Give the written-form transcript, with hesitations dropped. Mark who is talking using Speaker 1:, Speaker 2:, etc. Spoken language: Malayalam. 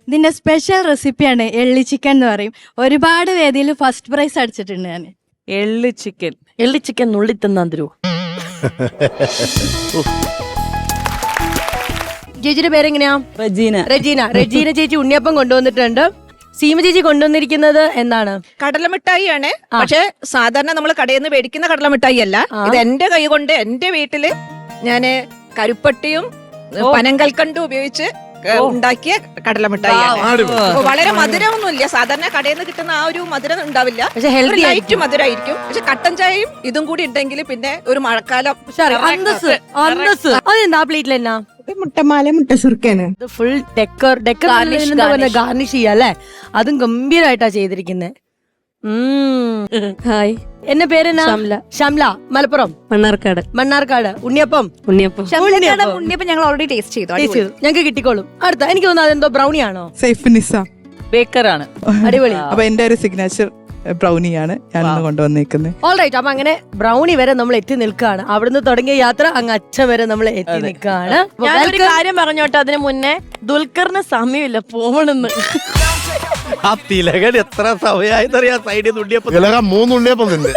Speaker 1: ഇതിന്റെ സ്പെഷ്യൽ റെസിപ്പിയാണ് എള്ളി ചിക്കൻ എന്ന് പറയും. ഒരുപാട് വേദിയിൽ ഫസ്റ്റ് പ്രൈസ് അടിച്ചിട്ടുണ്ട് ഞാൻ.
Speaker 2: എള്ളി ചിക്കൻ നുള്ളി തിന്നാൻ തരൂ.
Speaker 3: ചേച്ചിയുടെ പേരെങ്ങനെയാ? റെജീന ചേച്ചി ഉണ്ണിയപ്പം കൊണ്ടുവന്നിട്ടുണ്ട്. സീമ ചേച്ചി കൊണ്ടുവന്നിരിക്കുന്നത് എന്താണ്?
Speaker 4: കടലമിഠായി ആണ്. പക്ഷെ സാധാരണ നമ്മൾ കടയിൽ നിന്ന് മേടിക്കുന്ന കടലമിഠായി അല്ല. ഇത് എന്റെ കൈ കൊണ്ട് എന്റെ വീട്ടില് ഞാന് കരുപ്പട്ടിയും പനങ്കൽക്കണ്ടും ഉപയോഗിച്ച് ഉണ്ടാക്കിയ കടലമിഠായിയാണ്. വളരെ മധുരമൊന്നുമില്ല. സാധാരണ കടയിൽ നിന്ന് കിട്ടുന്ന ആ ഒരു മധുരം ഉണ്ടാവില്ല.
Speaker 3: പക്ഷെ ഹെൽത്തി
Speaker 4: ലൈറ്റ് മധുരമായിരിക്കും. പക്ഷെ കട്ടൻ ചായയും ഇതും കൂടി ഉണ്ടെങ്കിൽ പിന്നെ ഒരു മഴക്കാലം
Speaker 3: അതെന്താ പ്ലേറ്റിൽ എന്നാ?
Speaker 5: മുട്ടമാല മുട്ട സുർക്കാണ്.
Speaker 3: ഫുൾ ഡെക്കർ ഗാർണിഷ് ചെയ്യാ അല്ലേ? അതും ഗംഭീരമായിട്ടാ ചെയ്തിരിക്കുന്നത്.
Speaker 6: ഹായ്,
Speaker 3: എന്റെ പേരെന്നാ? ഷംല. മലപ്പുറം മണ്ണാർക്കാട്. ഉണ്ണിയപ്പം
Speaker 4: ഞങ്ങൾ ഓൾറെഡി ടേസ്റ്റ് ചെയ്തു.
Speaker 3: ഞങ്ങൾക്ക് കിട്ടിക്കോളും. അടുത്ത എനിക്ക് തോന്നുന്നു അതെന്തോ ബ്രൗണി ആണോ?
Speaker 5: സൈഫുനിസ
Speaker 2: ബേക്കറാണ്.
Speaker 3: അടിപൊളി.
Speaker 5: അപ്പൊ എന്റെ ഒരു സിഗ്നേച്ചർ ബ്രൗണിയാണ് ഞാനിന്ന് കൊണ്ടുവന്നേക്കുന്നത്.
Speaker 3: ഓൾറൈറ്റ്. അപ്പൊ അങ്ങനെ ബ്രൗണി വരെ നമ്മൾ എത്തി നിൽക്കുകയാണ്. അവിടുന്ന് തുടങ്ങിയ യാത്ര അങ്ങ് അച്ഛൻ വരെ നമ്മൾ എത്തി നിൽക്കുകയാണ്.
Speaker 2: ഞാനൊരു കാര്യം പറഞ്ഞോട്ടെ, അതിന് മുന്നേ ദുൽഖറിന് സമയമില്ല പോണെന്ന്.
Speaker 7: ആ തിലകൻ എത്ര സമയമായിട്ടറിയാ സൈഡിൽ നിന്ന് ഉണ്ണിയപ്പം
Speaker 8: 3 ഉണ്ണിയപ്പം തന്നെ.